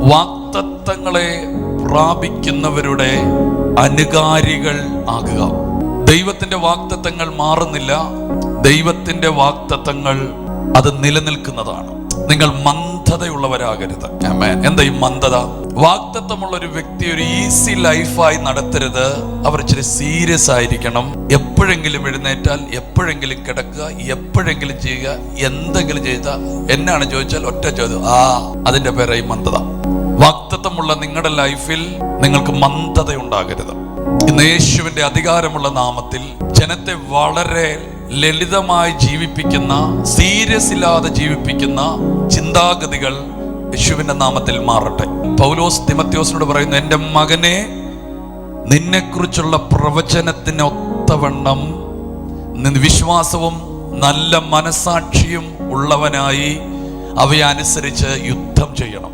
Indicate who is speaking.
Speaker 1: വാഗ്ദത്തങ്ങളെ പ്രാപിക്കുന്നവരുടെ അനുകാരികൾ ആകുക. ദൈവത്തിന്റെ വാഗ്ദത്തങ്ങൾ മാറുന്നില്ല. ദൈവത്തിന്റെ വാഗ്ദത്തങ്ങൾ അത് നിലനിൽക്കുന്നതാണ്. നിങ്ങൾ മന്ദതയുള്ളവരാകരുത്. ആമേൻ. എന്താ ഈ മന്ദത? വാഗ്ദത്തമുള്ള ഒരു വ്യക്തി ഒരു ഈസി ലൈഫായി നടത്തരുത്. അവർ ഇച്ചിരി സീരിയസ് ആയിരിക്കണം. എപ്പോഴെങ്കിലും എഴുന്നേറ്റാൽ, എപ്പോഴെങ്കിലും കിടക്കുക, എപ്പോഴെങ്കിലും ചെയ്യുക, എന്തെങ്കിലും ചെയ്ത എന്നാണ് ചോദിച്ചാൽ ഒറ്റ ചോദ്യം, അതിന്റെ പേരായി മന്ദത. വാഗ്ദത്തമുള്ള നിങ്ങളുടെ ലൈഫിൽ നിങ്ങൾക്ക് മന്ദതയുണ്ടാകരുത്. ഇന്ന് യേശുവിന്റെ അധികാരമുള്ള നാമത്തിൽ ജനത്തെ വളരെ ലളിതമായി ജീവിപ്പിക്കുന്ന, സീരിയസ് ഇല്ലാതെ ജീവിപ്പിക്കുന്ന ചിന്താഗതികൾ യേശുവിന്റെ നാമത്തിൽ മാറട്ടെ. പൗലോസ് തിമോഥെയോസിനോട് പറയുന്നു, എൻ്റെ മകനെ, നിന്നെക്കുറിച്ചുള്ള പ്രവചനത്തിനൊത്തവണ്ണം വിശ്വാസവും നല്ല മനസാക്ഷിയും ഉള്ളവനായി അവയെ അനുസരിച്ച് യുദ്ധം ചെയ്യണം.